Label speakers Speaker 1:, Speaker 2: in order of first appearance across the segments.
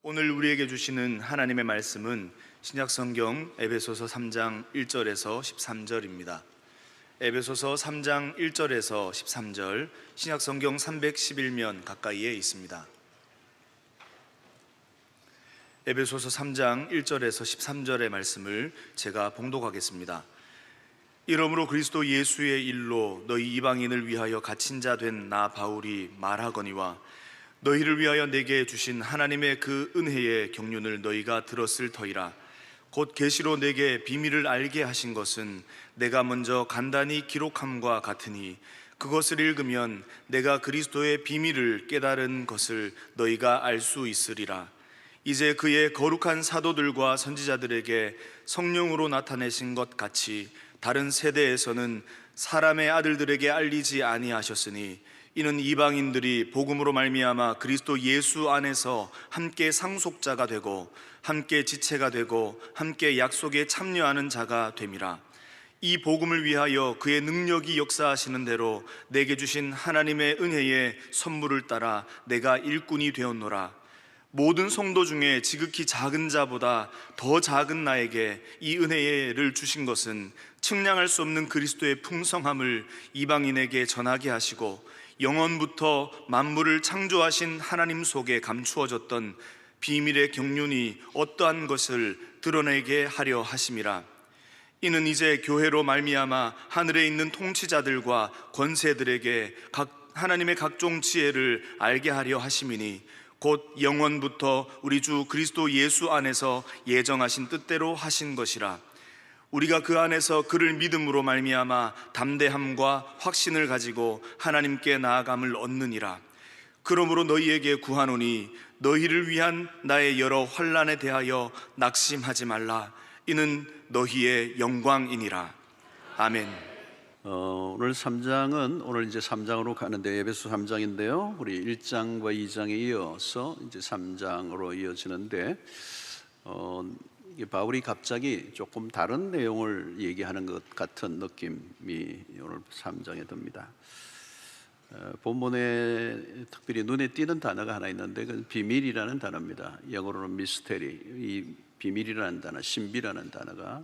Speaker 1: 오늘 우리에게 주시는 하나님의 말씀은 신약성경 에베소서 3장 1절에서 13절입니다. 에베소서 3장 1절에서 13절, 신약성경 311면 가까이에 있습니다. 에베소서 3장 1절에서 13절의 말씀을 제가 봉독하겠습니다. 이러므로 그리스도 예수의 일로 너희 이방인을 위하여 갇힌 자 된 나 바울이 말하거니와 너희를 위하여 내게 주신 하나님의 그 은혜의 경륜을 너희가 들었을 터이라. 곧 계시로 내게 비밀을 알게 하신 것은 내가 먼저 간단히 기록함과 같으니 그것을 읽으면 내가 그리스도의 비밀을 깨달은 것을 너희가 알 수 있으리라. 이제 그의 거룩한 사도들과 선지자들에게 성령으로 나타내신 것 같이 다른 세대에서는 사람의 아들들에게 알리지 아니하셨으니 이는 이방인들이 복음으로 말미암아 그리스도 예수 안에서 함께 상속자가 되고 함께 지체가 되고 함께 약속에 참여하는 자가 됨이라. 이 복음을 위하여 그의 능력이 역사하시는 대로 내게 주신 하나님의 은혜의 선물을 따라 내가 일꾼이 되었노라. 모든 성도 중에 지극히 작은 자보다 더 작은 나에게 이 은혜를 주신 것은 측량할 수 없는 그리스도의 풍성함을 이방인에게 전하게 하시고 영원부터 만물을 창조하신 하나님 속에 감추어졌던 비밀의 경륜이 어떠한 것을 드러내게 하려 하심이라. 이는 이제 교회로 말미암아 하늘에 있는 통치자들과 권세들에게 하나님의 각종 지혜를 알게 하려 하심이니 곧 영원부터 우리 주 그리스도 예수 안에서 예정하신 뜻대로 하신 것이라. 우리가 그 안에서 그를 믿음으로 말미암아 담대함과 확신을 가지고 하나님께 나아감을 얻느니라. 그러므로 너희에게 구하노니 너희를 위한 나의 여러 환난에 대하여 낙심하지 말라. 이는 너희의 영광이니라. 아멘.
Speaker 2: 오늘 3장은 오늘 이제 3장으로 가는데 에베소 3장인데요. 우리 1장과 2장에 이어서 이제 3장으로 이어지는데 바울이 갑자기 조금 다른 내용을 얘기하는 것 같은 느낌이 오늘 3장에 듭니다. 본문에 특별히 눈에 띄는 단어가 하나 있는데 그건 비밀이라는 단어입니다. 영어로는 미스테리. 이 비밀이라는 단어, 신비라는 단어가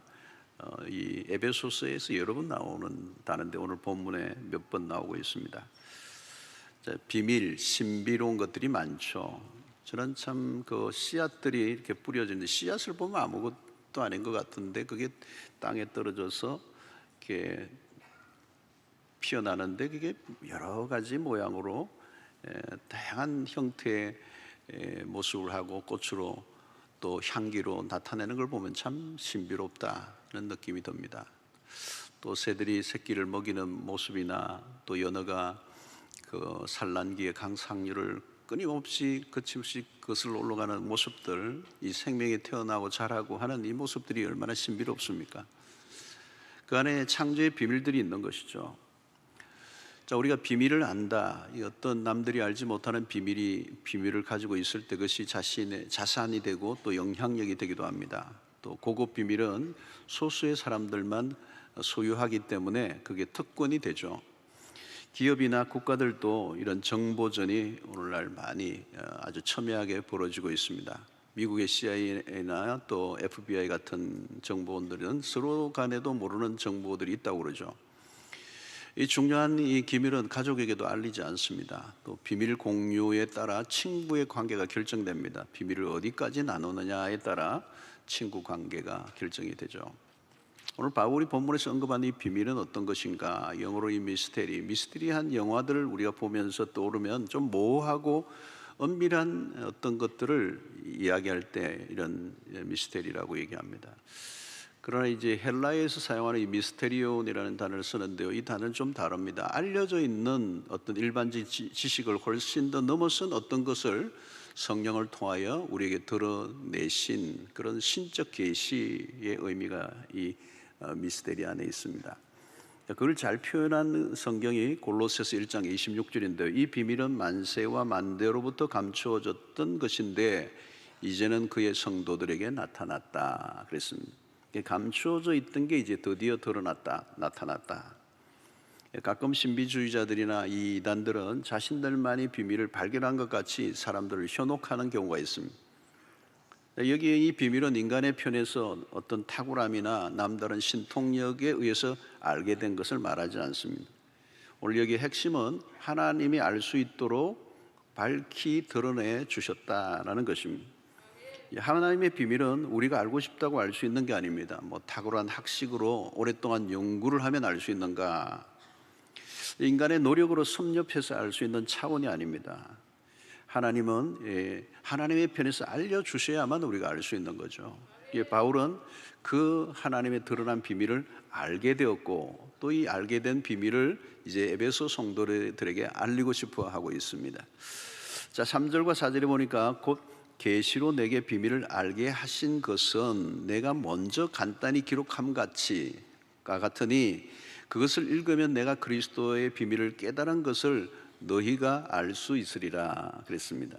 Speaker 2: 이 에베소서에서 여러 번 나오는 단어인데 오늘 본문에 몇 번 나오고 있습니다. 비밀, 신비로운 것들이 많죠. 저는 참 그 씨앗들이 이렇게 뿌려지는데 씨앗을 보면 아무것도 아닌 것 같은데 그게 땅에 떨어져서 이렇게 피어나는데 그게 여러 가지 모양으로 다양한 형태의 모습을 하고 꽃으로 또 향기로 나타내는 걸 보면 참 신비롭다는 느낌이 듭니다. 또 새들이 새끼를 먹이는 모습이나 또 연어가 그 산란기의 강상류를 끊임없이 거침없이 거슬러 올라가는 모습들, 이 생명이 태어나고 자라고 하는 이 모습들이 얼마나 신비롭습니까? 그 안에 창조의 비밀들이 있는 것이죠. 자, 우리가 비밀을 안다, 이 어떤 남들이 알지 못하는 비밀을 가지고 있을 때 그것이 자신의 자산이 되고 또 영향력이 되기도 합니다. 또 고급 비밀은 소수의 사람들만 소유하기 때문에 그게 특권이 되죠. 기업이나 국가들도 이런 정보전이 오늘날 많이 아주 첨예하게 벌어지고 있습니다. 미국의 CIA나 또 FBI 같은 정보원들은 서로 간에도 모르는 정보들이 있다고 그러죠. 이 중요한 이 기밀은 가족에게도 알리지 않습니다. 또 비밀 공유에 따라 친구의 관계가 결정됩니다. 비밀을 어디까지 나누느냐에 따라 친구 관계가 결정이 되죠. 오늘 바울이 본문에서 언급한 이 비밀은 어떤 것인가? 영어로 이 미스테리한 영화들을 우리가 보면서 떠오르면 좀 모호하고 은밀한 어떤 것들을 이야기할 때 이런 미스테리라고 얘기합니다. 그러나 이제 헬라어에서 사용하는 이 미스테리온이라는 단어를 쓰는데요, 이 단어는 좀 다릅니다. 알려져 있는 어떤 일반적 지식을 훨씬 더 넘어선 어떤 것을 성령을 통하여 우리에게 드러내신 그런 신적 계시의 의미가 이 미스테리 안에 있습니다. 그걸 잘 표현한 성경이 골로새서 1장 26절인데요. 이 비밀은 만세와 만대로부터 감추어졌던 것인데 이제는 그의 성도들에게 나타났다 그랬습니다. 감추어져 있던 게 이제 드디어 드러났다, 나타났다. 가끔 신비주의자들이나 이 이단들은 자신들만이 비밀을 발견한 것 같이 사람들을 현혹하는 경우가 있습니다. 여기에 이 비밀은 인간의 편에서 어떤 탁월함이나 남다른 신통력에 의해서 알게 된 것을 말하지 않습니다. 오늘 여기의 핵심은 하나님이 알 수 있도록 밝히 드러내 주셨다라는 것입니다. 하나님의 비밀은 우리가 알고 싶다고 알 수 있는 게 아닙니다. 뭐 탁월한 학식으로 오랫동안 연구를 하면 알 수 있는가? 인간의 노력으로 섭렵해서 알 수 있는 차원이 아닙니다. 하나님은 하나님의 편에서 알려주셔야만 우리가 알 수 있는 거죠. 바울은 그 하나님의 드러난 비밀을 알게 되었고 또 이 알게 된 비밀을 이제 에베소 성도들에게 알리고 싶어 하고 있습니다. 자, 3절과 4절에 보니까 곧 계시로 내게 비밀을 알게 하신 것은 내가 먼저 간단히 기록함 같으니 그것을 읽으면 내가 그리스도의 비밀을 깨달은 것을 너희가 알 수 있으리라 그랬습니다.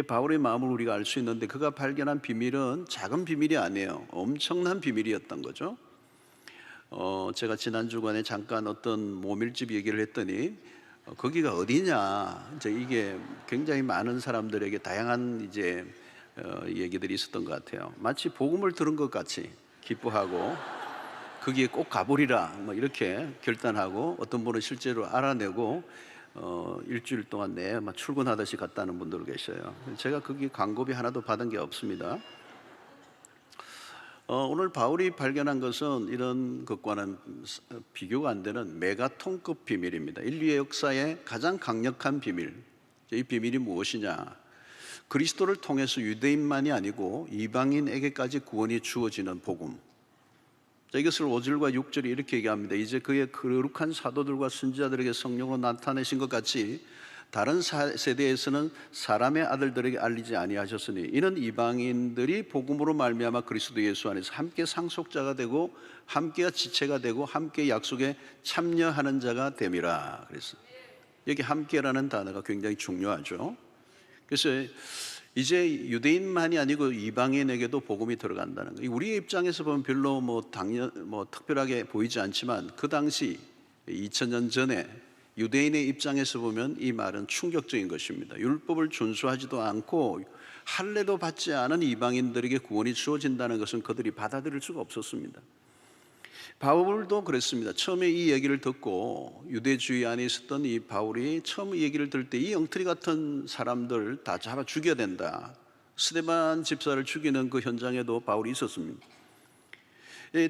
Speaker 2: 바울의 마음을 우리가 알 수 있는데 그가 발견한 비밀은 작은 비밀이 아니에요. 엄청난 비밀이었던 거죠. 제가 지난 주간에 잠깐 어떤 모밀집 얘기를 했더니 거기가 어디냐, 이게 굉장히 많은 사람들에게 다양한 얘기들이 있었던 것 같아요. 마치 복음을 들은 것 같이 기뻐하고 거기에 꼭 가보리라 이렇게 결단하고 어떤 분은 실제로 알아내고 일주일 동안 출근하듯이 갔다는 분들 계셔요. 제가 거기 광고비 하나도 받은 게 없습니다. 오늘 바울이 발견한 것은 이런 것과는 비교가 안 되는 메가톤급 비밀입니다. 인류의 역사의 가장 강력한 비밀. 이 비밀이 무엇이냐? 그리스도를 통해서 유대인만이 아니고 이방인에게까지 구원이 주어지는 복음. 이것을 5절과 6절이 이렇게 얘기합니다. 이제 그의 거룩한 사도들과 선지자들에게 성령으로 나타내신 것 같이 다른 세대에서는 사람의 아들들에게 알리지 아니하셨으니 이는 이방인들이 복음으로 말미암아 그리스도 예수 안에서 함께 상속자가 되고 함께 지체가 되고 함께 약속에 참여하는 자가 됨이라 그랬어요. 여기 함께라는 단어가 굉장히 중요하죠. 그래서 이제 유대인만이 아니고 이방인에게도 복음이 들어간다는 거예요. 우리의 입장에서 보면 별로 특별하게 보이지 않지만 그 당시 2000년 전에 유대인의 입장에서 보면 이 말은 충격적인 것입니다. 율법을 준수하지도 않고 할례도 받지 않은 이방인들에게 구원이 주어진다는 것은 그들이 받아들일 수가 없었습니다. 바울도 그랬습니다. 처음에 이 얘기를 듣고 유대주의 안에 있었던 이 바울이 처음 이 얘기를 들을 때 이 엉터리 같은 사람들 다 잡아 죽여야 된다. 스데반 집사를 죽이는 그 현장에도 바울이 있었습니다.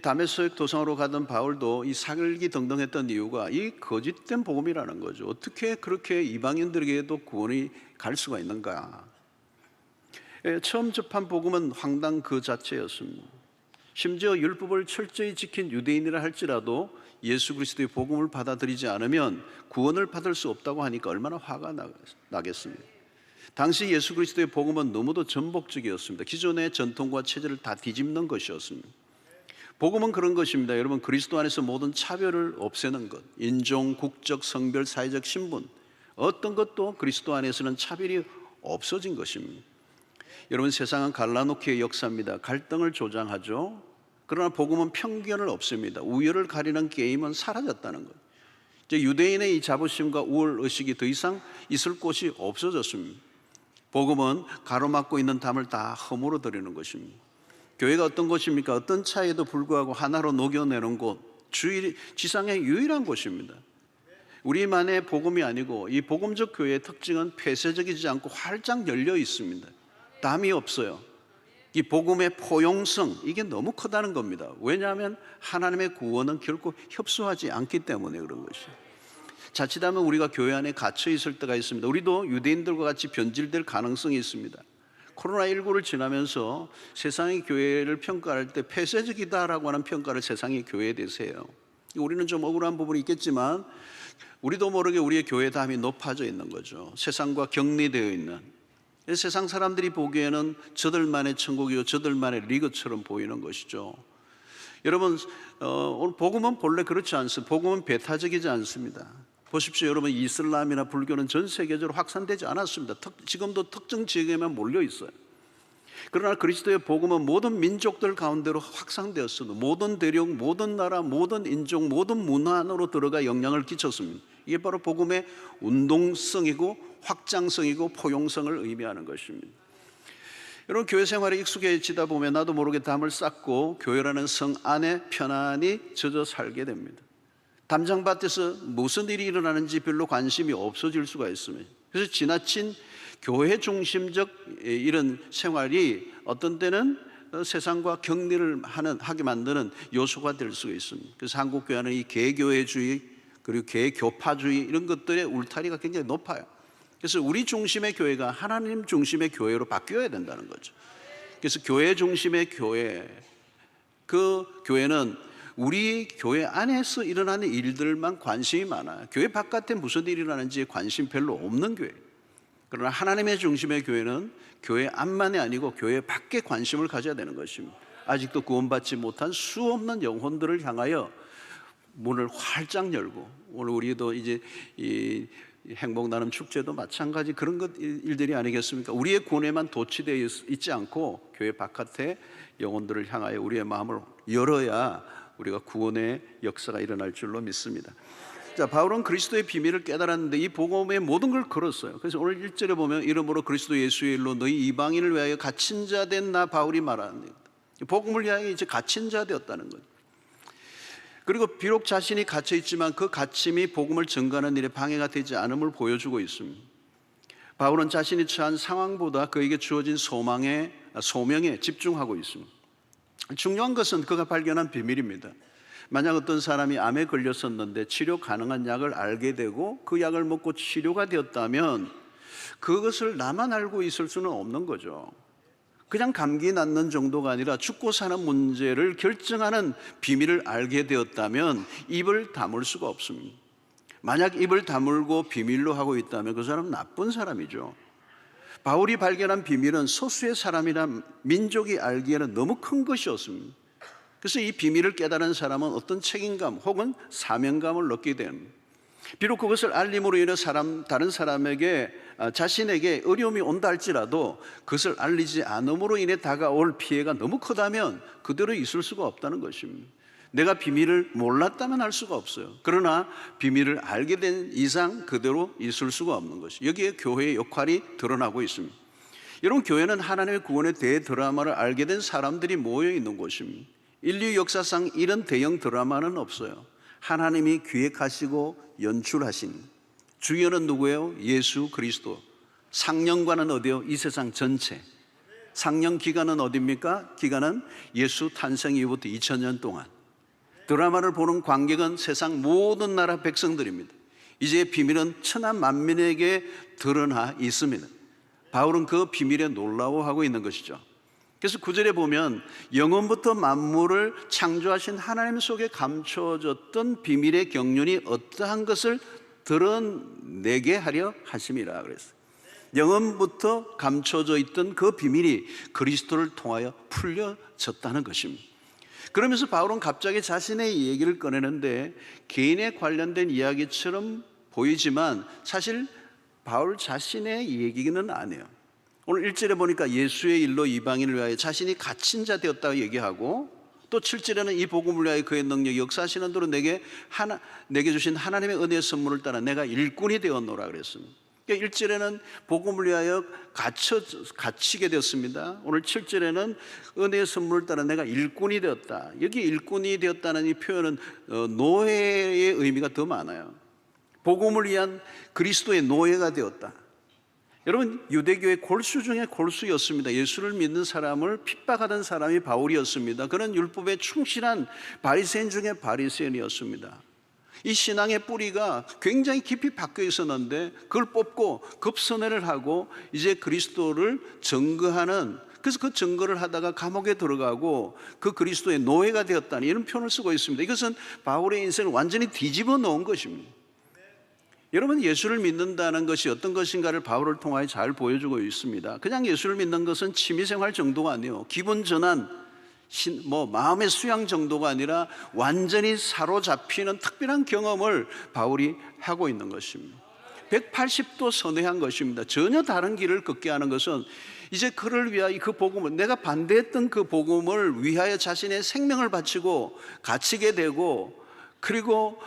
Speaker 2: 다메섹 도상으로 가던 바울도 이 사길기등등했던 이유가 이 거짓된 복음이라는 거죠. 어떻게 그렇게 이방인들에게도 구원이 갈 수가 있는가? 처음 접한 복음은 황당 그 자체였습니다. 심지어 율법을 철저히 지킨 유대인이라 할지라도 예수 그리스도의 복음을 받아들이지 않으면 구원을 받을 수 없다고 하니까 얼마나 화가 나겠습니까? 당시 예수 그리스도의 복음은 너무도 전복적이었습니다. 기존의 전통과 체제를 다 뒤집는 것이었습니다. 복음은 그런 것입니다. 여러분, 그리스도 안에서 모든 차별을 없애는 것, 인종, 국적, 성별, 사회적 신분, 어떤 것도 그리스도 안에서는 차별이 없어진 것입니다. 여러분, 세상은 갈라놓기의 역사입니다. 갈등을 조장하죠. 그러나 복음은 편견을 없습니다. 우열을 가리는 게임은 사라졌다는 것. 이제 유대인의 이 자부심과 우월 의식이 더 이상 있을 곳이 없어졌습니다. 복음은 가로막고 있는 담을 다 허물어 드리는 것입니다. 교회가 어떤 곳입니까? 어떤 차이에도 불구하고 하나로 녹여내는 곳, 지상의 유일한 곳입니다. 우리만의 복음이 아니고 이 복음적 교회의 특징은 폐쇄적이지 않고 활짝 열려 있습니다. 담이 없어요. 이 복음의 포용성, 이게 너무 크다는 겁니다. 왜냐하면 하나님의 구원은 결코 협소하지 않기 때문에 그런 것이죠. 자칫하면 우리가 교회 안에 갇혀 있을 때가 있습니다. 우리도 유대인들과 같이 변질될 가능성이 있습니다. 코로나19를 지나면서 세상의 교회를 평가할 때 폐쇄적이다라고 하는 평가를 세상의 교회에 대해서 해요. 우리는 좀 억울한 부분이 있겠지만 우리도 모르게 우리의 교회 담이 높아져 있는 거죠. 세상과 격리되어 있는. 세상 사람들이 보기에는 저들만의 천국이요 저들만의 리그처럼 보이는 것이죠. 여러분, 오늘 복음은 본래 그렇지 않습니다. 복음은 배타적이지 않습니다. 보십시오. 여러분, 이슬람이나 불교는 전 세계적으로 확산되지 않았습니다. 지금도 특정 지역에만 몰려 있어요. 그러나 그리스도의 복음은 모든 민족들 가운데로 확산되었습니다. 모든 대륙, 모든 나라, 모든 인종, 모든 문화 안으로 들어가 영향을 끼쳤습니다. 이게 바로 복음의 운동성이고 확장성이고 포용성을 의미하는 것입니다. 여러분, 교회 생활에 익숙해지다 보면 나도 모르게 담을 쌓고 교회라는 성 안에 편안히 젖어 살게 됩니다. 담장밭에서 무슨 일이 일어나는지 별로 관심이 없어질 수가 있습니다. 그래서 지나친 교회 중심적 이런 생활이 어떤 때는 세상과 격리를 하게 만드는 요소가 될 수가 있습니다. 그래서 한국 교회는 이 개교회주의 그리고 개교파주의 이런 것들의 울타리가 굉장히 높아요. 그래서 우리 중심의 교회가 하나님 중심의 교회로 바뀌어야 된다는 거죠. 그래서 교회 중심의 교회, 그 교회는 우리 교회 안에서 일어나는 일들만 관심이 많아요. 교회 바깥에 무슨 일이 일어나는지에 관심 별로 없는 교회. 그러나 하나님의 중심의 교회는 교회 안만이 아니고 교회 밖에 관심을 가져야 되는 것입니다. 아직도 구원받지 못한 수없는 영혼들을 향하여 문을 활짝 열고, 오늘 우리도 이제 이 행복 나눔 축제도 마찬가지 그런 일들이 아니겠습니까? 우리의 구원에만 도취되어 있지 않고 교회 바깥에 영혼들을 향하여 우리의 마음을 열어야 우리가 구원의 역사가 일어날 줄로 믿습니다. 자, 바울은 그리스도의 비밀을 깨달았는데 이 복음의 모든 걸 걸었어요. 그래서 오늘 1절에 보면 이러므로 그리스도 예수의 일로 너희 이방인을 위하여 갇힌 자 된 나 바울이 말하는 복음을 위하여 이제 갇힌 자 되었다는 거예요. 그리고 비록 자신이 갇혀 있지만 그 갇힘이 복음을 전가하는 일에 방해가 되지 않음을 보여주고 있습니다. 바울은 자신이 처한 상황보다 그에게 주어진 소명에 집중하고 있습니다. 중요한 것은 그가 발견한 비밀입니다. 만약 어떤 사람이 암에 걸렸었는데 치료 가능한 약을 알게 되고 그 약을 먹고 치료가 되었다면 그것을 나만 알고 있을 수는 없는 거죠. 그냥 감기 낫는 정도가 아니라 죽고 사는 문제를 결정하는 비밀을 알게 되었다면 입을 다물 수가 없습니다. 만약 입을 다물고 비밀로 하고 있다면 그 사람은 나쁜 사람이죠. 바울이 발견한 비밀은 소수의 사람이나 민족이 알기에는 너무 큰 것이었습니다. 그래서 이 비밀을 깨달은 사람은 어떤 책임감 혹은 사명감을 느끼게 됩니다. 비록 그것을 알림으로 인해 다른 사람에게 자신에게 어려움이 온다 할지라도 그것을 알리지 않음으로 인해 다가올 피해가 너무 크다면 그대로 있을 수가 없다는 것입니다. 내가 비밀을 몰랐다면 할 수가 없어요. 그러나 비밀을 알게 된 이상 그대로 있을 수가 없는 것이, 여기에 교회의 역할이 드러나고 있습니다. 여러분, 교회는 하나님의 구원의 대드라마를 알게 된 사람들이 모여 있는 곳입니다. 인류 역사상 이런 대형 드라마는 없어요. 하나님이 기획하시고 연출하신, 주연은 누구예요? 예수 그리스도. 상영관은 어디요? 이 세상 전체. 상영 기간은 어디입니까? 기간은 예수 탄생 이후부터 2000년 동안. 드라마를 보는 관객은 세상 모든 나라 백성들입니다. 이제 비밀은 천하 만민에게 드러나 있습니다. 바울은 그 비밀에 놀라워하고 있는 것이죠. 그래서 9절에 보면 영원부터 만물을 창조하신 하나님 속에 감춰졌던 비밀의 경륜이 어떠한 것을 드러내게 하려 하심이라 그랬어요. 영원부터 감춰져 있던 그 비밀이 그리스도를 통하여 풀려졌다는 것입니다. 그러면서 바울은 갑자기 자신의 얘기를 꺼내는데 개인에 관련된 이야기처럼 보이지만 사실 바울 자신의 얘기는 아니에요. 오늘 1절에 보니까 예수의 일로 이방인을 위하여 자신이 갇힌 자 되었다고 얘기하고, 또 7절에는 이 복음을 위하여 그의 능력이 역사하시는 대로 내게 주신 하나님의 은혜의 선물을 따라 내가 일꾼이 되었노라 그랬습니다. 그러니까 1절에는 복음을 위하여 갇히게 되었습니다. 오늘 7절에는 은혜의 선물을 따라 내가 일꾼이 되었다. 여기 일꾼이 되었다는 이 표현은 노예의 의미가 더 많아요. 복음을 위한 그리스도의 노예가 되었다. 여러분, 유대교의 골수 중에 골수였습니다. 예수를 믿는 사람을 핍박하던 사람이 바울이었습니다. 그는 율법에 충실한 바리새인 중에 바리새인이었습니다. 이 신앙의 뿌리가 굉장히 깊이 박혀 있었는데 그걸 뽑고 급선회를 하고 이제 그리스도를 증거하는, 그래서 그 증거를 하다가 감옥에 들어가고 그 그리스도의 노예가 되었다는 이런 표현을 쓰고 있습니다. 이것은 바울의 인생을 완전히 뒤집어 놓은 것입니다. 여러분, 예수를 믿는다는 것이 어떤 것인가를 바울을 통하여 잘 보여주고 있습니다. 그냥 예수를 믿는 것은 취미생활 정도가 아니에요. 기분 전환, 마음의 수양 정도가 아니라 완전히 사로잡히는 특별한 경험을 바울이 하고 있는 것입니다. 180도 선회한 것입니다. 전혀 다른 길을 걷게 하는 것은 이제 그를 위하여 그 복음을, 내가 반대했던 그 복음을 위하여 자신의 생명을 바치고 갇히게 되고 그리고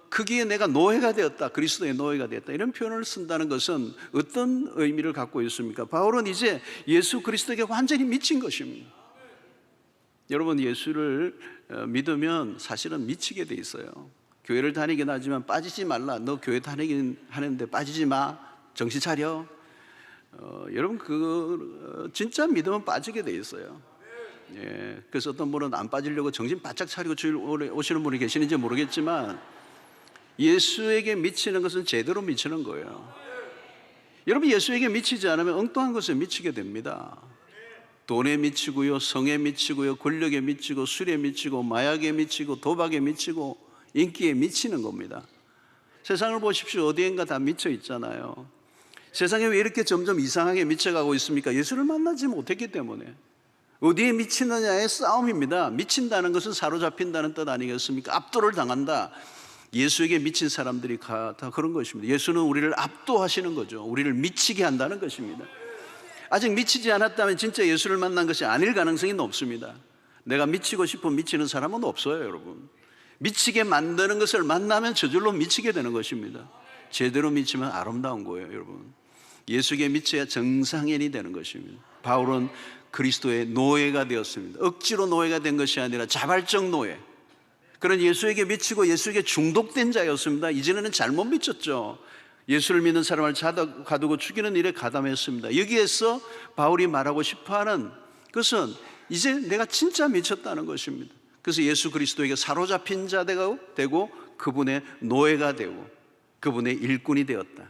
Speaker 2: 거기에 내가 노예가 되었다, 그리스도의 노예가 되었다, 이런 표현을 쓴다는 것은 어떤 의미를 갖고 있습니까? 바울은 이제 예수 그리스도에게 완전히 미친 것입니다. 여러분, 예수를 믿으면 사실은 미치게 돼 있어요. 교회를 다니긴 하지만 빠지지 말라. 너 교회 다니긴 하는데 빠지지 마. 정신 차려. 여러분, 진짜 믿으면 빠지게 돼 있어요. 예, 그래서 어떤 분은 안 빠지려고 정신 바짝 차리고 주일 오시는 분이 계시는지 모르겠지만, 예수에게 미치는 것은 제대로 미치는 거예요. 여러분, 예수에게 미치지 않으면 엉뚱한 것에 미치게 됩니다. 돈에 미치고요, 성에 미치고요, 권력에 미치고, 술에 미치고, 마약에 미치고, 도박에 미치고, 인기에 미치는 겁니다. 세상을 보십시오. 어디엔가 다 미쳐 있잖아요. 세상에 왜 이렇게 점점 이상하게 미쳐가고 있습니까? 예수를 만나지 못했기 때문에. 어디에 미치느냐의 싸움입니다. 미친다는 것은 사로잡힌다는 뜻 아니겠습니까? 압도를 당한다. 예수에게 미친 사람들이 다 그런 것입니다. 예수는 우리를 압도하시는 거죠. 우리를 미치게 한다는 것입니다. 아직 미치지 않았다면 진짜 예수를 만난 것이 아닐 가능성이 높습니다. 내가 미치고 싶은 미치는 사람은 없어요, 여러분. 미치게 만드는 것을 만나면 저절로 미치게 되는 것입니다. 제대로 미치면 아름다운 거예요, 여러분. 예수에게 미쳐야 정상인이 되는 것입니다. 바울은 그리스도의 노예가 되었습니다. 억지로 노예가 된 것이 아니라 자발적 노예. 그런 예수에게 미치고 예수에게 중독된 자였습니다. 이전에는 잘못 미쳤죠. 예수를 믿는 사람을 가두고 죽이는 일에 가담했습니다. 여기에서 바울이 말하고 싶어하는 것은 이제 내가 진짜 미쳤다는 것입니다. 그래서 예수 그리스도에게 사로잡힌 자가 되고 그분의 노예가 되고 그분의 일꾼이 되었다.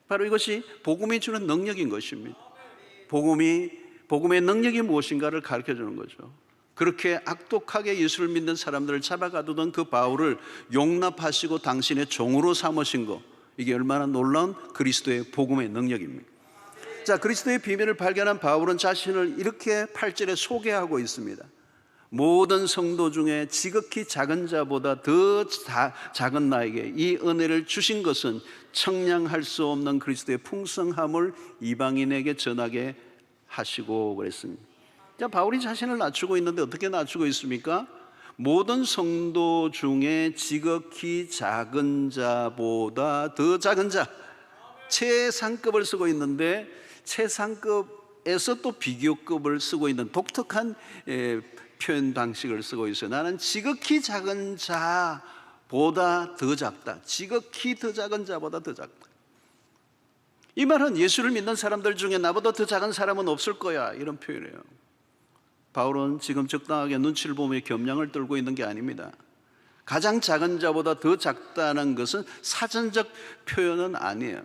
Speaker 2: 바로 이것이 복음이 주는 능력인 것입니다. 복음의 능력이 무엇인가를 가르쳐주는 거죠. 그렇게 악독하게 예수를 믿는 사람들을 잡아가두던 그 바울을 용납하시고 당신의 종으로 삼으신 것, 이게 얼마나 놀라운 그리스도의 복음의 능력입니까? 자, 그리스도의 비밀을 발견한 바울은 자신을 이렇게 8절에 소개하고 있습니다. 모든 성도 중에 지극히 작은 자보다 더 작은 나에게 이 은혜를 주신 것은 청량할 수 없는 그리스도의 풍성함을 이방인에게 전하게 하시고 그랬습니다. 자, 바울이 자신을 낮추고 있는데 어떻게 낮추고 있습니까? 모든 성도 중에 지극히 작은 자보다 더 작은 자, 최상급을 쓰고 있는데 최상급에서 또 비교급을 쓰고 있는 독특한 표현 방식을 쓰고 있어요. 나는 지극히 작은 자보다 더 작다. 지극히 더 작은 자보다 더 작다. 이 말은 예수를 믿는 사람들 중에 나보다 더 작은 사람은 없을 거야, 이런 표현이에요. 바울은 지금 적당하게 눈치를 보며 겸양을 떨고 있는 게 아닙니다. 가장 작은 자보다 더 작다는 것은 사전적 표현은 아니에요.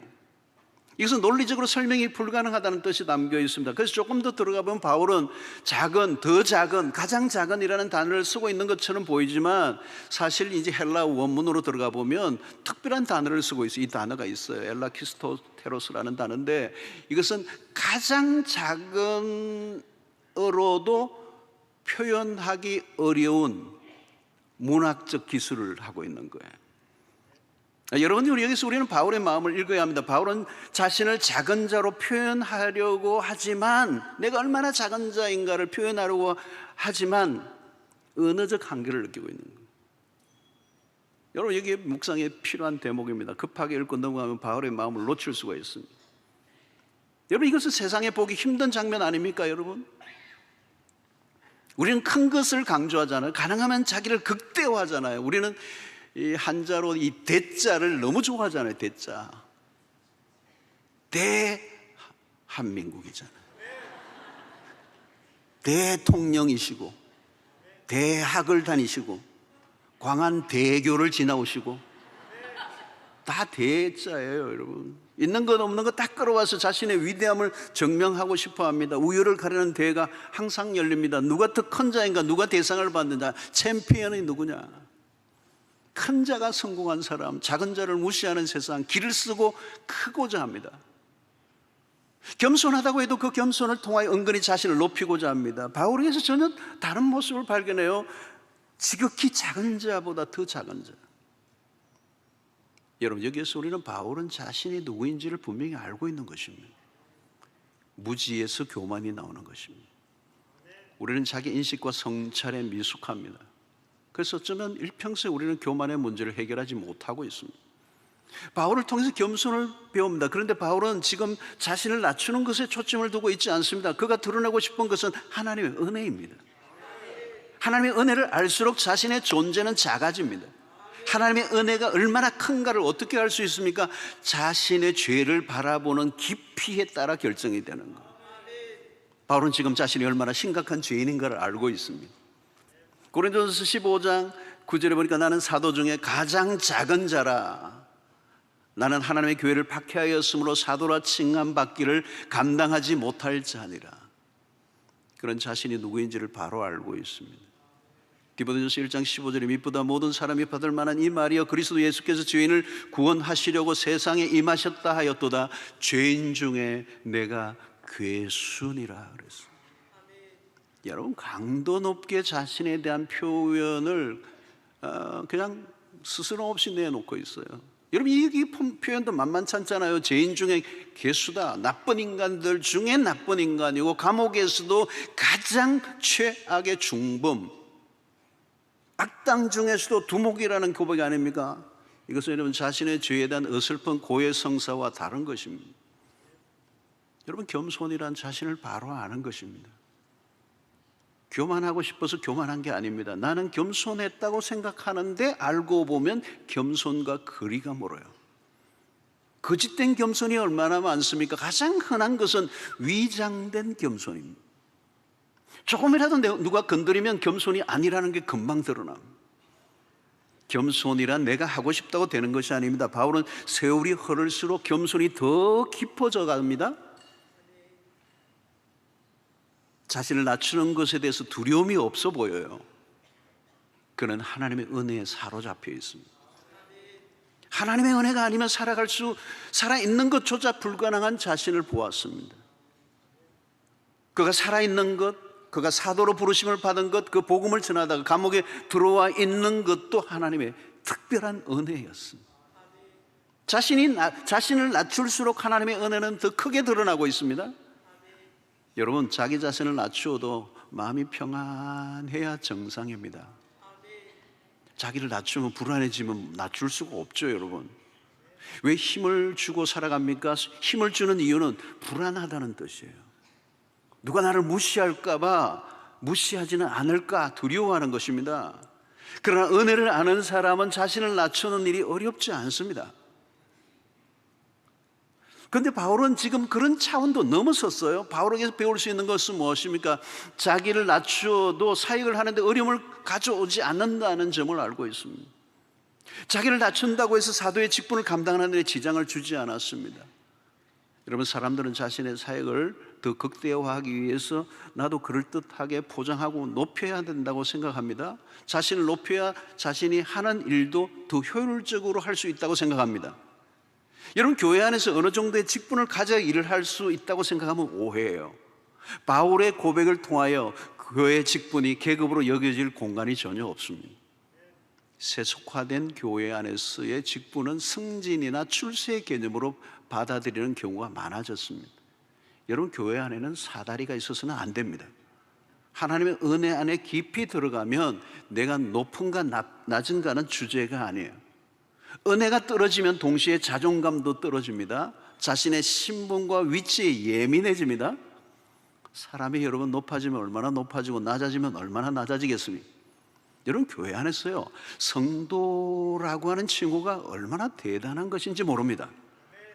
Speaker 2: 이것은 논리적으로 설명이 불가능하다는 뜻이 담겨 있습니다. 그래서 조금 더 들어가 보면 바울은 작은, 더 작은, 가장 작은이라는 단어를 쓰고 있는 것처럼 보이지만 사실 이제 헬라 원문으로 들어가 보면 특별한 단어를 쓰고 있어요. 이 단어가 있어요. 엘라키스토테로스라는 단어인데 이것은 가장 작은으로도 표현하기 어려운 문학적 기술을 하고 있는 거예요. 여러분, 여기서 우리는 바울의 마음을 읽어야 합니다. 바울은 자신을 작은 자로 표현하려고 하지만, 내가 얼마나 작은 자인가를 표현하려고 하지만 언어적 한계를 느끼고 있는 거예요. 여러분, 여기 묵상에 필요한 대목입니다. 급하게 읽고 넘어가면 바울의 마음을 놓칠 수가 있습니다. 여러분, 이것은 세상에 보기 힘든 장면 아닙니까, 여러분? 우리는 큰 것을 강조하잖아요. 가능하면 자기를 극대화하잖아요. 우리는 이 한자로 이 대자를 너무 좋아하잖아요. 대자. 대한민국이잖아요. 대통령이시고 대학을 다니시고 광안대교를 지나오시고 다 대자예요, 여러분. 있는 것 없는 것 딱 끌어와서 자신의 위대함을 증명하고 싶어 합니다. 우열을 가르는 대회가 항상 열립니다. 누가 더 큰 자인가, 누가 대상을 받는 자, 챔피언이 누구냐. 큰 자가 성공한 사람, 작은 자를 무시하는 세상, 길을 쓰고 크고자 합니다. 겸손하다고 해도 그 겸손을 통하여 은근히 자신을 높이고자 합니다. 바울에게서 전혀 다른 모습을 발견해요. 지극히 작은 자보다 더 작은 자. 여러분, 여기에서 우리는 바울은 자신이 누구인지를 분명히 알고 있는 것입니다. 무지에서 교만이 나오는 것입니다. 우리는 자기 인식과 성찰에 미숙합니다. 그래서 어쩌면 일평생 우리는 교만의 문제를 해결하지 못하고 있습니다. 바울을 통해서 겸손을 배웁니다. 그런데 바울은 지금 자신을 낮추는 것에 초점을 두고 있지 않습니다. 그가 드러내고 싶은 것은 하나님의 은혜입니다. 하나님의 은혜를 알수록 자신의 존재는 작아집니다. 하나님의 은혜가 얼마나 큰가를 어떻게 알 수 있습니까? 자신의 죄를 바라보는 깊이에 따라 결정이 되는 거예요. 바울은 지금 자신이 얼마나 심각한 죄인인가를 알고 있습니다. 고린도전서 15장 9절에 보니까 나는 사도 중에 가장 작은 자라. 나는 하나님의 교회를 박해하였으므로 사도라 칭함받기를 감당하지 못할 자니라. 그런 자신이 누구인지를 바로 알고 있습니다. 디모데전서 1장 15절에 밉보다 모든 사람이 받을 만한 이 말이여 그리스도 예수께서 죄인을 구원하시려고 세상에 임하셨다 하였도다. 죄인 중에 내가 괴순이라 그랬어요. 여러분, 강도 높게 자신에 대한 표현을 그냥 스스럼 없이 내놓고 있어요. 여러분, 이 표현도 만만찮잖아요. 죄인 중에 괴수다. 나쁜 인간들 중에 나쁜 인간이고 감옥에서도 가장 최악의 중범, 악당 중에서도 두목이라는 고백이 아닙니까? 이것은 여러분 자신의 죄에 대한 어설픈 고해성사와 다른 것입니다. 여러분, 겸손이란 자신을 바로 아는 것입니다. 교만하고 싶어서 교만한 게 아닙니다. 나는 겸손했다고 생각하는데 알고 보면 겸손과 거리가 멀어요. 거짓된 겸손이 얼마나 많습니까? 가장 흔한 것은 위장된 겸손입니다. 조금이라도 누가 건드리면 겸손이 아니라는 게 금방 드러납니다. 겸손이란 내가 하고 싶다고 되는 것이 아닙니다. 바울은 세월이 흐를수록 겸손이 더 깊어져 갑니다. 자신을 낮추는 것에 대해서 두려움이 없어 보여요. 그는 하나님의 은혜에 사로잡혀 있습니다. 하나님의 은혜가 아니면 살아있는 것조차 불가능한 자신을 보았습니다. 그가 살아있는 것, 그가 사도로 부르심을 받은 것, 그 복음을 전하다가 감옥에 들어와 있는 것도 하나님의 특별한 은혜였습니다. 자신을 낮출수록 하나님의 은혜는 더 크게 드러나고 있습니다. 여러분, 자기 자신을 낮추어도 마음이 평안해야 정상입니다. 자기를 낮추면 불안해지면 낮출 수가 없죠. 여러분, 왜 힘을 주고 살아갑니까? 힘을 주는 이유는 불안하다는 뜻이에요. 누가 나를 무시할까 봐, 무시하지는 않을까 두려워하는 것입니다. 그러나 은혜를 아는 사람은 자신을 낮추는 일이 어렵지 않습니다. 그런데 바울은 지금 그런 차원도 넘어섰어요. 바울에게서 배울 수 있는 것은 무엇입니까? 자기를 낮추어도 사역을 하는데 어려움을 가져오지 않는다는 점을 알고 있습니다. 자기를 낮춘다고 해서 사도의 직분을 감당하는 데 지장을 주지 않았습니다. 여러분, 사람들은 자신의 사역을 더 극대화하기 위해서 나도 그럴듯하게 포장하고 높여야 된다고 생각합니다. 자신을 높여야 자신이 하는 일도 더 효율적으로 할 수 있다고 생각합니다. 여러분, 교회 안에서 어느 정도의 직분을 가져야 일을 할 수 있다고 생각하면 오해예요. 바울의 고백을 통하여 교회 직분이 계급으로 여겨질 공간이 전혀 없습니다. 세속화된 교회 안에서의 직분은 승진이나 출세의 개념으로 받아들이는 경우가 많아졌습니다. 여러분, 교회 안에는 사다리가 있어서는 안 됩니다. 하나님의 은혜 안에 깊이 들어가면 내가 높은가 낮은가는 주제가 아니에요. 은혜가 떨어지면 동시에 자존감도 떨어집니다. 자신의 신분과 위치에 예민해집니다. 사람이 여러분 높아지면 얼마나 높아지고 낮아지면 얼마나 낮아지겠습니까? 여러분, 교회 안에서요, 성도라고 하는 친구가 얼마나 대단한 것인지 모릅니다.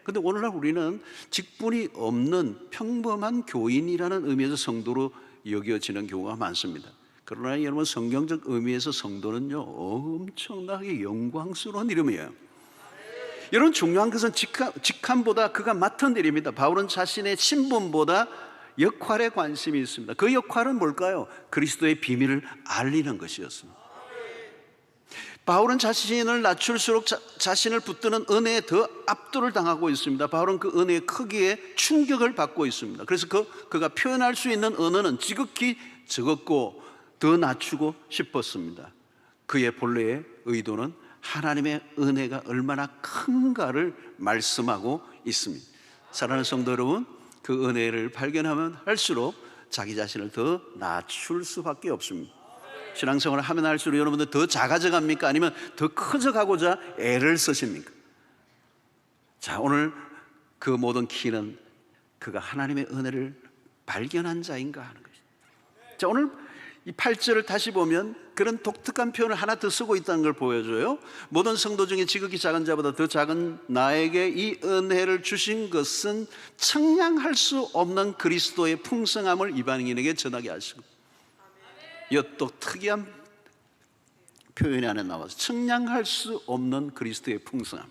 Speaker 2: 그런데 오늘날 우리는 직분이 없는 평범한 교인이라는 의미에서 성도로 여겨지는 경우가 많습니다. 그러나 여러분, 성경적 의미에서 성도는요, 엄청나게 영광스러운 이름이에요. 여러분, 중요한 것은 직함보다 그가 맡은 일입니다. 바울은 자신의 신분보다 역할에 관심이 있습니다. 그 역할은 뭘까요? 그리스도의 비밀을 알리는 것이었습니다. 바울은 자신을 낮출수록 자신을 붙드는 은혜에 더 압도를 당하고 있습니다. 바울은 그 은혜의 크기에 충격을 받고 있습니다. 그래서 그가 표현할 수 있는 언어는 지극히 적었고 더 낮추고 싶었습니다. 그의 본래의 의도는 하나님의 은혜가 얼마나 큰가를 말씀하고 있습니다. 사랑하는 성도 여러분, 그 은혜를 발견하면 할수록 자기 자신을 더 낮출 수밖에 없습니다. 신앙생활을 하면 할수록 여러분들 더 작아져 갑니까? 아니면 더 커져 가고자 애를 쓰십니까? 자, 오늘 그 모든 키는 그가 하나님의 은혜를 발견한 자인가 하는 것입니다. 자, 오늘 이 8절을 다시 보면 그런 독특한 표현을 하나 더 쓰고 있다는 걸 보여줘요. 모든 성도 중에 지극히 작은 자보다 더 작은 나에게 이 은혜를 주신 것은 청량할 수 없는 그리스도의 풍성함을 이방인에게 전하게 하시고, 이 또 특이한 표현이 안에 나와서 청량할 수 없는 그리스도의 풍성함.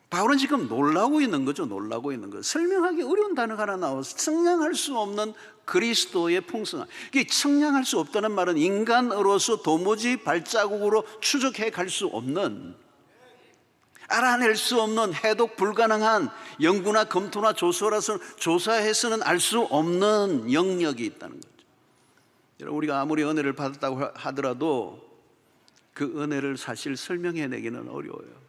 Speaker 2: 바울은 지금 놀라고 있는 거죠. 놀라고 있는 거. 설명하기 어려운 단어가 하나 나와서 청량할 수 없는 그리스도의 풍성함. 이게 청량할 수 없다는 말은 인간으로서 도무지 발자국으로 추적해 갈 수 없는, 알아낼 수 없는, 해독 불가능한, 연구나 검토나 조사해서는 알 수 없는 영역이 있다는 거죠. 여러분, 우리가 아무리 은혜를 받았다고 하더라도 그 은혜를 사실 설명해내기는 어려워요.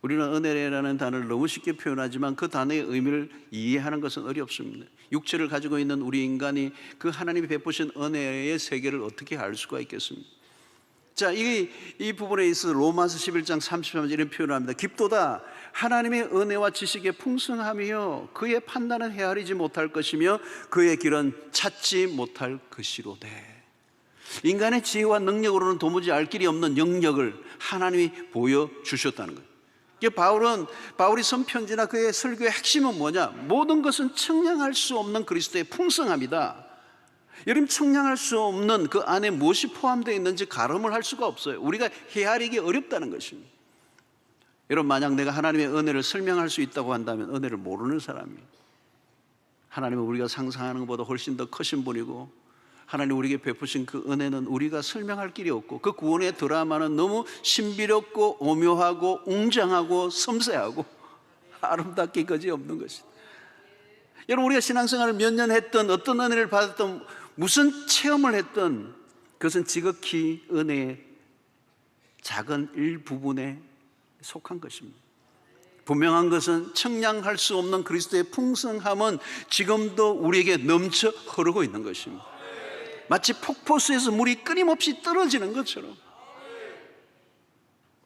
Speaker 2: 우리는 은혜라는 단어를 너무 쉽게 표현하지만 그 단어의 의미를 이해하는 것은 어렵습니다. 육체를 가지고 있는 우리 인간이 그 하나님이 베푸신 은혜의 세계를 어떻게 알 수가 있겠습니까? 자, 이 부분에 있어서 로마서 11장 33절 이런 표현을 합니다. 깊도다 하나님의 은혜와 지식의 풍성함이요 그의 판단은 헤아리지 못할 것이며 그의 길은 찾지 못할 것이로되. 인간의 지혜와 능력으로는 도무지 알 길이 없는 영역을 하나님이 보여주셨다는 거예요. 바울이 쓴 편지나 그의 설교의 핵심은 뭐냐? 모든 것은 청량할 수 없는 그리스도의 풍성함이다. 여러분, 청량할 수 없는 그 안에 무엇이 포함되어 있는지 가름을 할 수가 없어요. 우리가 헤아리기 어렵다는 것입니다. 여러분, 만약 내가 하나님의 은혜를 설명할 수 있다고 한다면 은혜를 모르는 사람이에요. 하나님은 우리가 상상하는 것보다 훨씬 더 크신 분이고, 하나님 우리에게 베푸신 그 은혜는 우리가 설명할 길이 없고, 그 구원의 드라마는 너무 신비롭고 오묘하고 웅장하고 섬세하고 아름답게 그지없는 것입니다. 여러분, 우리가 신앙생활을 몇 년 했던, 어떤 은혜를 받았던, 무슨 체험을 했던, 그것은 지극히 은혜의 작은 일부분에 속한 것입니다. 분명한 것은 청량할 수 없는 그리스도의 풍성함은 지금도 우리에게 넘쳐 흐르고 있는 것입니다. 마치 폭포수에서 물이 끊임없이 떨어지는 것처럼.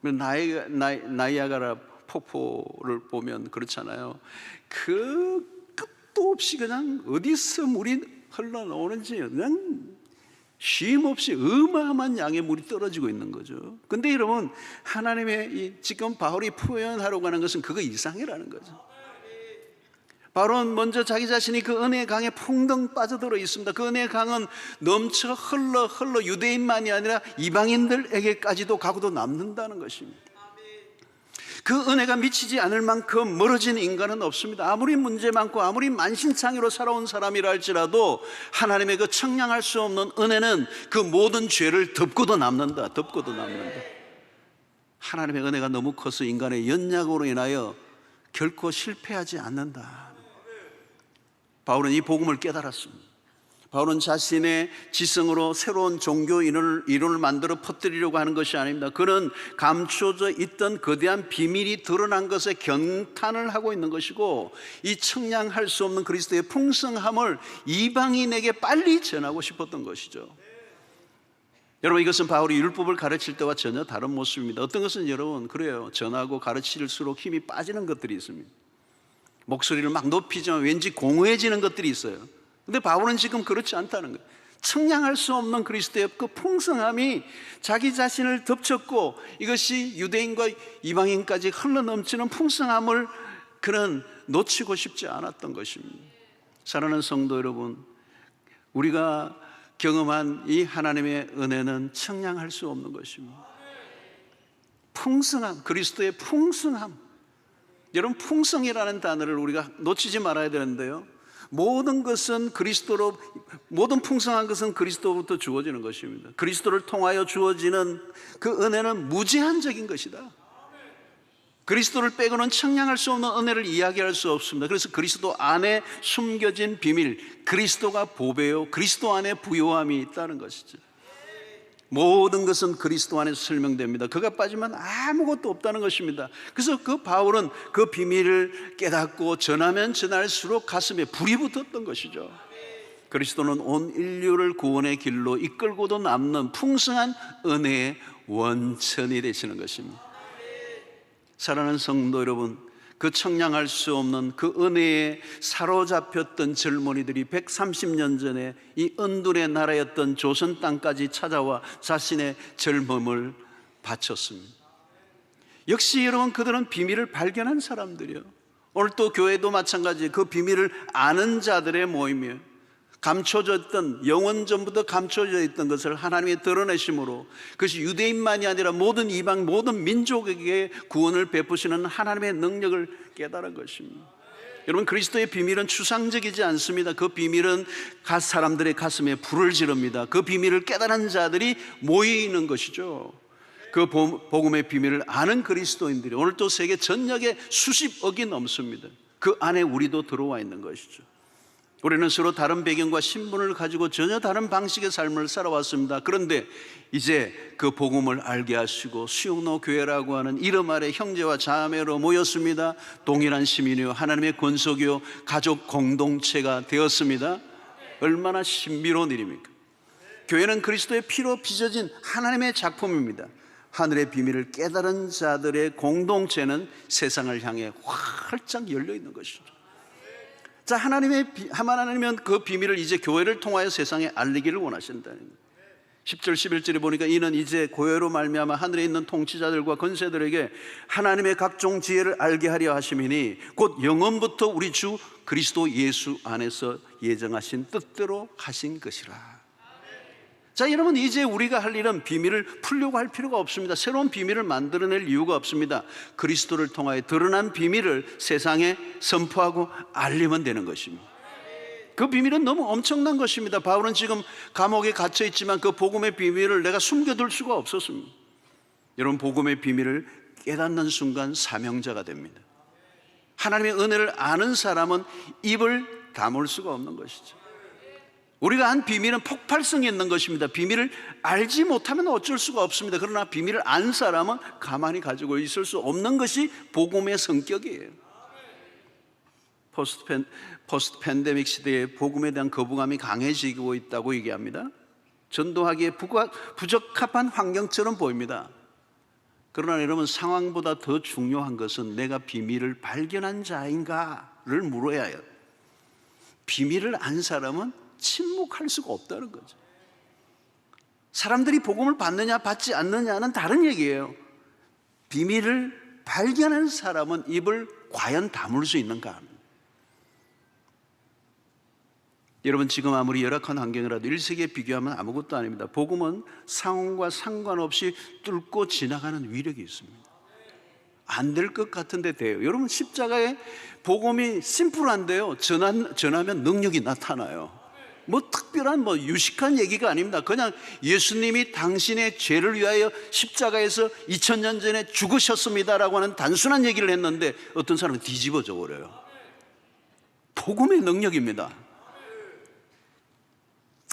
Speaker 2: 나이아가라 폭포를 보면 그렇잖아요. 그 끝도 없이 그냥 어디서 물이 흘러나오는지 그냥 쉼 없이 어마어마한 양의 물이 떨어지고 있는 거죠. 근데 여러분, 하나님의 지금 바울이 표현하려고 하는 것은 그거 이상이라는 거죠. 바울은 먼저 자기 자신이 그 은혜의 강에 풍덩 빠져들어 있습니다. 그 은혜의 강은 넘쳐 흘러 유대인만이 아니라 이방인들에게까지도 가고도 남는다는 것입니다. 그 은혜가 미치지 않을 만큼 멀어진 인간은 없습니다. 아무리 문제 많고 아무리 만신창이로 살아온 사람이라 할지라도 하나님의 그 청량할 수 없는 은혜는 그 모든 죄를 덮고도 남는다. 하나님의 은혜가 너무 커서 인간의 연약으로 인하여 결코 실패하지 않는다. 바울은 이 복음을 깨달았습니다. 바울은 자신의 지성으로 새로운 종교 이론을 만들어 퍼뜨리려고 하는 것이 아닙니다. 그는 감춰져 있던 거대한 비밀이 드러난 것에 경탄을 하고 있는 것이고, 이 청량할 수 없는 그리스도의 풍성함을 이방인에게 빨리 전하고 싶었던 것이죠. 여러분, 이것은 바울이 율법을 가르칠 때와 전혀 다른 모습입니다. 어떤 것은 여러분 그래요. 전하고 가르칠수록 힘이 빠지는 것들이 있습니다. 목소리를 막 높이지만 왠지 공허해지는 것들이 있어요. 근데 바울은 지금 그렇지 않다는 거예요. 청량할 수 없는 그리스도의 그 풍성함이 자기 자신을 덮쳤고, 이것이 유대인과 이방인까지 흘러넘치는 풍성함을 그는 놓치고 싶지 않았던 것입니다. 사랑하는 성도 여러분, 우리가 경험한 이 하나님의 은혜는 청량할 수 없는 것입니다. 풍성함, 그리스도의 풍성함. 여러분, 풍성이라는 단어를 우리가 놓치지 말아야 되는데요, 모든 풍성한 것은 그리스도로부터 주어지는 것입니다. 그리스도를 통하여 주어지는 그 은혜는 무제한적인 것이다. 그리스도를 빼고는 청량할 수 없는 은혜를 이야기할 수 없습니다. 그래서 그리스도 안에 숨겨진 비밀, 그리스도가 보배요, 그리스도 안에 부요함이 있다는 것이죠. 모든 것은 그리스도 안에서 설명됩니다. 그가 빠지면 아무것도 없다는 것입니다. 그래서 그 바울은 그 비밀을 깨닫고 전하면 전할수록 가슴에 불이 붙었던 것이죠. 그리스도는 온 인류를 구원의 길로 이끌고도 남는 풍성한 은혜의 원천이 되시는 것입니다. 사랑하는 성도 여러분, 그 청량할 수 없는 그 은혜에 사로잡혔던 젊은이들이 130년 전에 이 은둔의 나라였던 조선 땅까지 찾아와 자신의 젊음을 바쳤습니다. 역시 여러분, 그들은 비밀을 발견한 사람들이요, 오늘 또 교회도 마찬가지, 그 비밀을 아는 자들의 모임이에요. 감춰져 있던, 영원 전부터 감춰져 있던 것을 하나님이 드러내심으로, 그것이 유대인만이 아니라 모든 이방, 모든 민족에게 구원을 베푸시는 하나님의 능력을 깨달은 것입니다. 여러분, 그리스도의 비밀은 추상적이지 않습니다. 그 비밀은 각 사람들의 가슴에 불을 지릅니다. 그 비밀을 깨달은 자들이 모이는 것이죠. 그 복음의 비밀을 아는 그리스도인들이 오늘 또 세계 전역에 수십억이 넘습니다. 그 안에 우리도 들어와 있는 것이죠. 우리는 서로 다른 배경과 신분을 가지고 전혀 다른 방식의 삶을 살아왔습니다. 그런데 이제 그 복음을 알게 하시고 수용로 교회라고 하는 이름 아래 형제와 자매로 모였습니다. 동일한 시민이요, 하나님의 권속이요, 가족 공동체가 되었습니다. 얼마나 신비로운 일입니까? 교회는 그리스도의 피로 빚어진 하나님의 작품입니다. 하늘의 비밀을 깨달은 자들의 공동체는 세상을 향해 활짝 열려 있는 것이죠. 자, 하나님은 그 비밀을 이제 교회를 통하여 세상에 알리기를 원하신다는 거예요. 10절 11절에 보니까 이는 이제 교회로 말미암아 하늘에 있는 통치자들과 권세들에게 하나님의 각종 지혜를 알게 하려 하심이니 곧 영원부터 우리 주 그리스도 예수 안에서 예정하신 뜻대로 하신 것이라. 자, 여러분, 이제 우리가 할 일은 비밀을 풀려고 할 필요가 없습니다. 새로운 비밀을 만들어낼 이유가 없습니다. 그리스도를 통하여 드러난 비밀을 세상에 선포하고 알리면 되는 것입니다. 그 비밀은 너무 엄청난 것입니다. 바울은 지금 감옥에 갇혀 있지만 그 복음의 비밀을 내가 숨겨둘 수가 없었습니다. 여러분, 복음의 비밀을 깨닫는 순간 사명자가 됩니다. 하나님의 은혜를 아는 사람은 입을 다물 수가 없는 것이죠. 우리가 한 비밀은 폭발성이 있는 것입니다. 비밀을 알지 못하면 어쩔 수가 없습니다. 그러나 비밀을 안 사람은 가만히 가지고 있을 수 없는 것이 복음의 성격이에요. 포스트 팬데믹 시대에 복음에 대한 거부감이 강해지고 있다고 얘기합니다. 전도하기에 부적합한 환경처럼 보입니다. 그러나 여러분, 상황보다 더 중요한 것은 내가 비밀을 발견한 자인가를 물어야 해요. 비밀을 안 사람은 침묵할 수가 없다는 거죠. 사람들이 복음을 받느냐 받지 않느냐는 다른 얘기예요. 비밀을 발견한 사람은 입을 과연 다물 수 있는가? 여러분, 지금 아무리 열악한 환경이라도 1세기에 비교하면 아무것도 아닙니다. 복음은 상황과 상관없이 뚫고 지나가는 위력이 있습니다. 안 될 것 같은데 돼요. 여러분, 십자가의 복음이 심플한데요, 전하면 능력이 나타나요. 뭐 특별한 유식한 얘기가 아닙니다. 그냥 예수님이 당신의 죄를 위하여 십자가에서 2000년 전에 죽으셨습니다라고 하는 단순한 얘기를 했는데 어떤 사람은 뒤집어져 버려요. 복음의 능력입니다.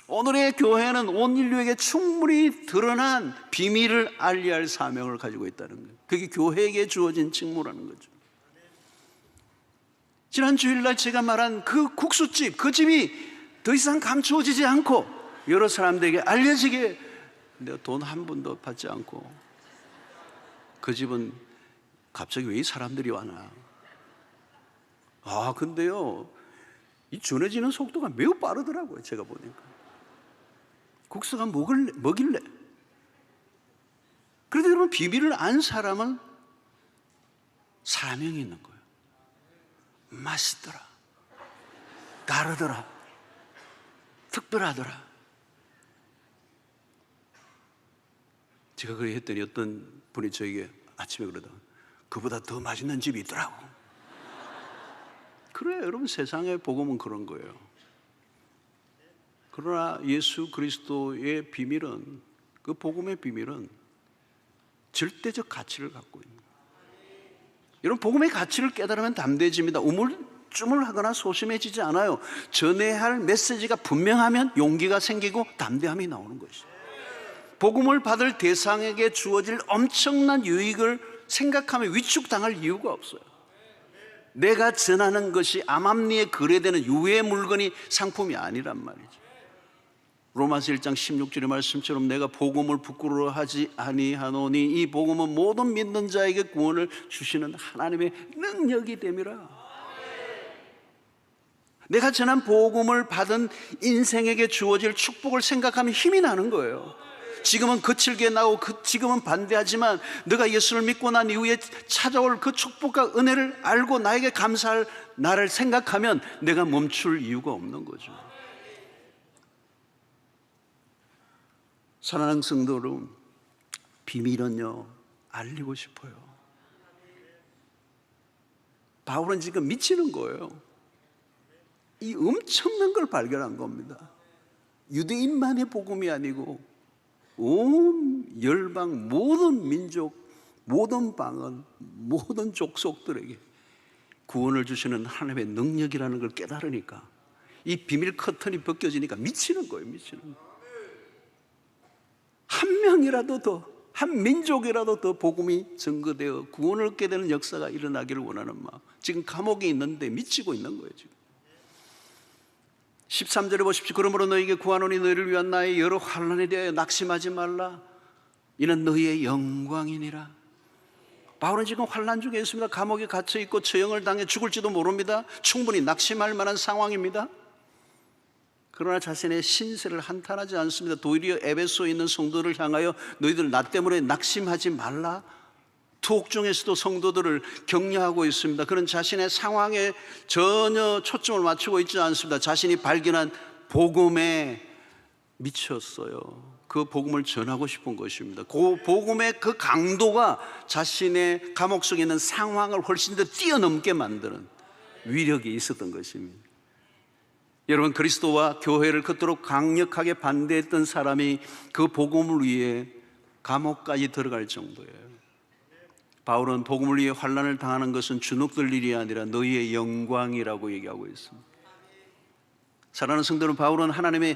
Speaker 2: 오늘의 교회는 온 인류에게 충분히 드러난 비밀을 알려야 할 사명을 가지고 있다는 거예요. 그게 교회에게 주어진 직무라는 거죠. 지난 주일날 제가 말한 그 국수집, 그 집이 더 이상 감추어지지 않고 여러 사람들에게 알려지게, 내가 돈 한 푼도 받지 않고, 그 집은 갑자기 왜 이 사람들이 와나? 근데요, 이 전해지는 속도가 매우 빠르더라고요. 제가 보니까 국수가 먹일래. 그래도 여러분, 비밀을 안 사람은 사명이 있는 거예요. 맛있더라, 다르더라, 특별하더라. 제가 그렇게 했더니 어떤 분이 저에게 아침에 그러더라고요. 그보다 더 맛있는 집이 있더라고. 그래요, 여러분, 세상의 복음은 그런 거예요. 그러나 예수 그리스도의 비밀은, 그 복음의 비밀은 절대적 가치를 갖고 있는 거예요. 여러분, 복음의 가치를 깨달으면 담대해집니다. 우물쭈물하거나 소심해지지 않아요. 전해야 할 메시지가 분명하면 용기가 생기고 담대함이 나오는 것이죠. 복음을 받을 대상에게 주어질 엄청난 유익을 생각하며 위축당할 이유가 없어요. 내가 전하는 것이 암암리에 거래되는 유해 물건이 상품이 아니란 말이죠. 로마서 1장 16절의 말씀처럼 내가 복음을 부끄러워하지 아니하노니 이 복음은 모든 믿는 자에게 구원을 주시는 하나님의 능력이 됨이라. 내가 전한 복음을 받은 인생에게 주어질 축복을 생각하면 힘이 나는 거예요. 지금은 거칠게 나고 지금은 반대하지만 내가 예수를 믿고 난 이후에 찾아올 그 축복과 은혜를 알고 나에게 감사할 나를 생각하면 내가 멈출 이유가 없는 거죠. 사랑하는 성도 여러분, 비밀은요 알리고 싶어요. 바울은 지금 미치는 거예요. 이 엄청난 걸 발견한 겁니다. 유대인만의 복음이 아니고 온 열방, 모든 민족, 모든 방언, 모든 족속들에게 구원을 주시는 하나님의 능력이라는 걸 깨달으니까 이 비밀 커튼이 벗겨지니까 미치는 거예요. 미치는 거예요. 한 명이라도 더, 한 민족이라도 더 복음이 증거되어 구원을 얻게 되는 역사가 일어나기를 원하는 마음. 지금 감옥에 있는데 미치고 있는 거예요. 지금 13절에 보십시오. 그러므로 너에게 구하노니 너희를 위한 나의 여러 환난에 대하여 낙심하지 말라. 이는 너희의 영광이니라. 바울은 지금 환난 중에 있습니다. 감옥에 갇혀 있고 처형을 당해 죽을지도 모릅니다. 충분히 낙심할 만한 상황입니다. 그러나 자신의 신세를 한탄하지 않습니다. 도리어 에베소에 있는 성도를 향하여 너희들 나 때문에 낙심하지 말라. 투옥 중에서도 성도들을 격려하고 있습니다. 그런 자신의 상황에 전혀 초점을 맞추고 있지 않습니다. 자신이 발견한 복음에 미쳤어요. 그 복음을 전하고 싶은 것입니다. 그 복음의 그 강도가 자신의 감옥 속에 있는 상황을 훨씬 더 뛰어넘게 만드는 위력이 있었던 것입니다. 여러분, 그리스도와 교회를 그토록 강력하게 반대했던 사람이 그 복음을 위해 감옥까지 들어갈 정도예요. 바울은 복음을 위해 환난을 당하는 것은 주눅들 일이 아니라 너희의 영광이라고 얘기하고 있습니다. 사랑하는 성도는 바울은 하나님의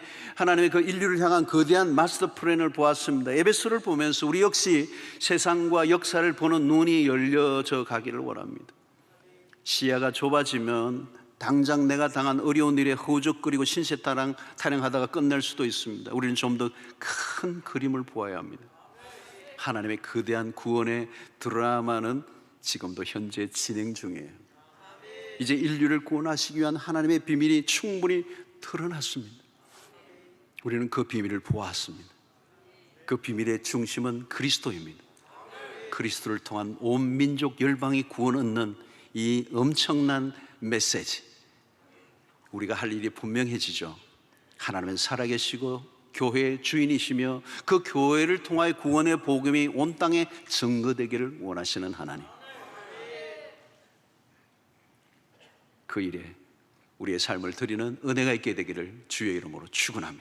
Speaker 2: 그 인류를 향한 거대한 마스터 플랜을 보았습니다. 에베소를 보면서 우리 역시 세상과 역사를 보는 눈이 열려져 가기를 원합니다. 시야가 좁아지면 당장 내가 당한 어려운 일에 허우적거리고 신세타령하다가 끝낼 수도 있습니다. 우리는 좀 더 큰 그림을 보아야 합니다. 하나님의 거대한 구원의 드라마는 지금도 현재 진행 중이에요. 이제 인류를 구원하시기 위한 하나님의 비밀이 충분히 드러났습니다. 우리는 그 비밀을 보았습니다. 그 비밀의 중심은 그리스도입니다. 그리스도를 통한 온 민족 열방이 구원 얻는 이 엄청난 메시지, 우리가 할 일이 분명해지죠. 하나님은 살아계시고 교회의 주인이시며 그 교회를 통하여 구원의 복음이 온 땅에 증거되기를 원하시는 하나님, 그 일에 우리의 삶을 드리는 은혜가 있게 되기를 주의 이름으로 축원합니다.